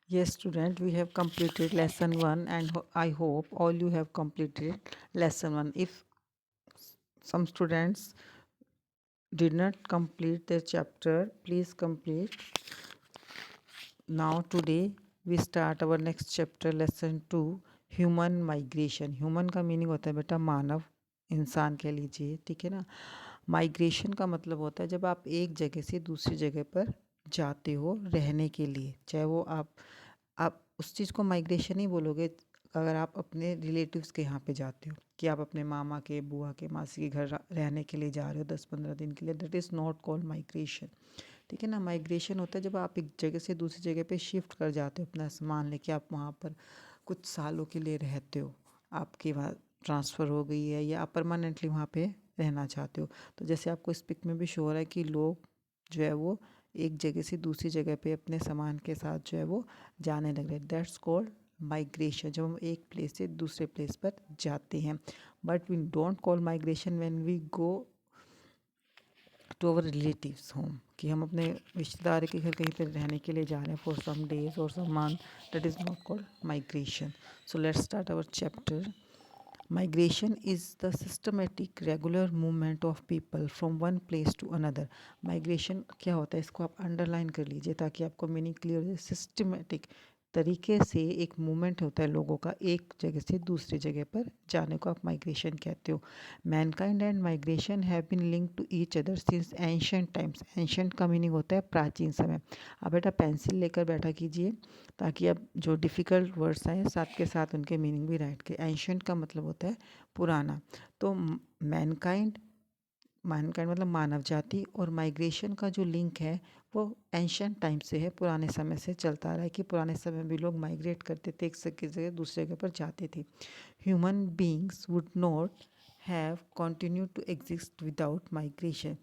Yes, student, we have completed lesson 1 and I hope all you have completed lesson 1. If some students did not complete their chapter, please complete. Now today we start our next chapter lesson 2 human migration. Human का meaning होता है बेटा मानव, इंसान कह लीजिए, ठीक है ना. माइग्रेशन का मतलब होता है जब आप एक जगह से दूसरी जगह पर जाते हो रहने के लिए, चाहे वो आप उस चीज़ को माइग्रेशन ही बोलोगे अगर आप अपने रिलेटिव्स के यहाँ पे जाते हो, कि आप अपने मामा के, बुआ के, मासी के घर रहने के लिए जा रहे हो 10-15 दिन के लिए, that is not called migration. ठीक है ना. माइग्रेशन होता है जब आप एक जगह से दूसरी जगह पे शिफ्ट कर जाते हो अपना सामान लेके, आप वहाँ पर कुछ सालों के लिए रहते हो, आपकी वहाँ ट्रांसफ़र हो गई है या आप परमानेंटली वहाँ पे रहना चाहते हो. तो जैसे आपको इस पिक में भी शो हो रहा है कि लोग जो है वो एक जगह से दूसरी जगह पे अपने सामान के साथ जो है वो जाने लग रहे हैं. दैट्स कॉल्ड माइग्रेशन, जब हम एक प्लेस से दूसरे प्लेस पर जाते हैं. But we don't call migration when we go to our relatives home, कि हम अपने रिश्तेदार के घर कहीं पर रहने के लिए जा रहे हैं फॉर सम डेज और some month. That is not called migration. So let's start our chapter. Migration is the systematic regular movement of people from one place to another. Migration क्या होता है, इसको आप अंडरलाइन कर लीजिए ताकि आपको मीनिंग क्लियर हो जाए. सिस्टमेटिक तरीके से एक मूवमेंट होता है लोगों का एक जगह से दूसरी जगह पर जाने को आप माइग्रेशन कहते हो. Mankind and migration have been linked to each other since ancient times. Ancient का मीनिंग होता है प्राचीन समय. आप बेटा पेंसिल लेकर बैठा कीजिए ताकि अब जो डिफ़िकल्ट वर्ड्स आए साथ के साथ उनके मीनिंग भी राइट के. एंशंट का मतलब होता है पुराना. तो मैनकाइंड, मैनकाइंड मतलब मानव जाति, और माइग्रेशन का जो लिंक है वो एंशंट टाइम से है, पुराने समय से चलता आ रहा है कि पुराने समय में भी लोग माइग्रेट करते थे, एक जगह दूसरे जगह पर जाते थे. Human beings would not have continue to exist without migration.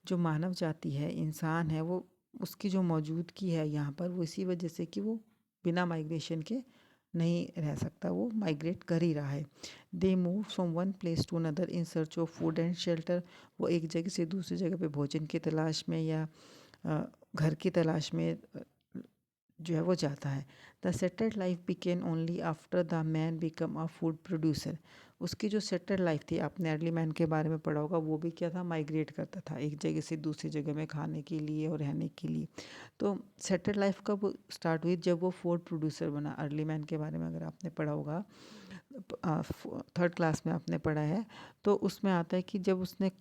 जो मानव जाति है, इंसान है, वो उसकी जो मौजूदगी है यहाँ पर वो इसी वजह से कि वो बिना माइग्रेशन के नहीं रह सकता, वो माइग्रेट कर ही रहा है. They move from one place to another in search of food and shelter. वो एक जगह से दूसरी जगह पे भोजन की तलाश में या घर की तलाश में जो है वो जाता है. The settled life बिकेन only after the man become a food producer. उसकी जो सेटल्ड लाइफ थी, आपने अर्ली मैन के बारे में पढ़ा होगा, वो भी क्या था, माइग्रेट करता था एक जगह से दूसरी जगह में खाने के लिए और रहने के लिए. तो सेटल्ड लाइफ कब स्टार्ट हुई, जब वो फूड प्रोड्यूसर बना. अर्ली मैन के बारे में अगर आपने पढ़ा होगा, थर्ड क्लास में आपने पढ़ा है, तो उसमें आता है कि जब उसने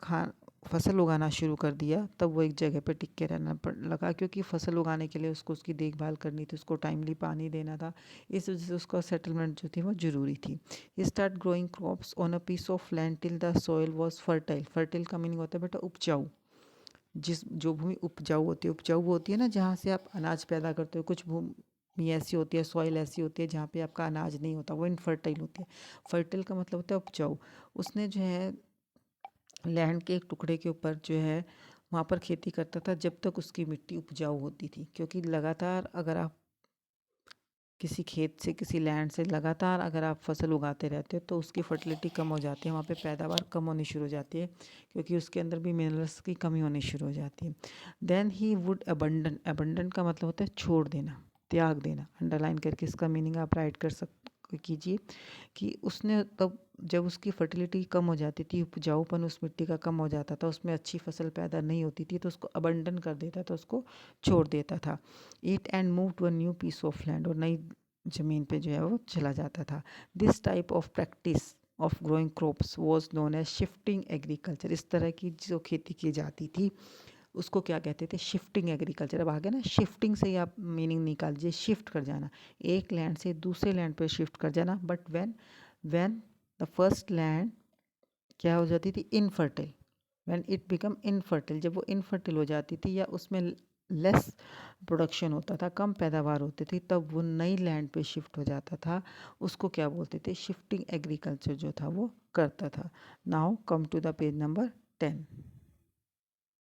फसल उगाना शुरू कर दिया तब वो एक जगह पे टिक के रहना लगा, क्योंकि फसल उगाने के लिए उसको उसकी देखभाल करनी थी, उसको टाइमली पानी देना था. इस वजह से उसका सेटलमेंट जो थी वो ज़रूरी थी. He start growing crops on a piece of land till the soil was fertile. Fertile का मीनिंग होता है बेटा उपजाऊ. जो भूमि उपजाऊ होती है, उपजाऊ वो होती है ना जहाँ से आप अनाज पैदा करते हो. कुछ भूमि ऐसी होती है, सॉइल ऐसी होती है जहाँ पे आपका अनाज नहीं होता, वो इनफर्टाइल होती है. फर्टाइल का मतलब होता है उपजाऊ. उसने जो है लैंड के एक टुकड़े के ऊपर जो है वहाँ पर खेती करता था जब तक उसकी मिट्टी उपजाऊ होती थी, क्योंकि लगातार अगर आप किसी खेत से, किसी लैंड से लगातार अगर आप फसल उगाते रहते हो तो उसकी फर्टिलिटी कम हो जाती है, वहाँ पे पैदावार कम होनी शुरू हो जाती है, क्योंकि उसके अंदर भी मिनरल्स की कमी होनी शुरू हो जाती है. Then he would abandon. Abandon का मतलब होता है छोड़ देना, त्याग देना. अंडरलाइन करके इसका मीनिंग आप राइट कर कीजिए कि उसने तब जब उसकी फर्टिलिटी कम हो जाती थी, उपजाऊपन उस मिट्टी का कम हो जाता था, उसमें अच्छी फसल पैदा नहीं होती थी, तो उसको अबंडन कर देता था, उसको छोड़ देता था. It and move to a new piece of land. और नई ज़मीन पे जो है वो चला जाता था. This type of practice of growing crops was known as shifting agriculture. इस तरह की जो खेती की जाती थी उसको क्या कहते थे, शिफ्टिंग एग्रीकल्चर. अब आगे ना शिफ्टिंग से ही आप मीनिंग निकाल दीजिए, शिफ्ट कर जाना, एक लैंड से दूसरे लैंड पे शिफ्ट कर जाना. But when the first land क्या हो जाती थी, infertile. When it become infertile, जब वो इनफर्टाइल हो जाती थी या उसमें लेस प्रोडक्शन होता था, कम पैदावार होती थी, तब वो नई लैंड पे शिफ्ट हो जाता था. उसको क्या बोलते थे, शिफ्टिंग एग्रीकल्चर जो था वो करता था. Now come to the page number 10.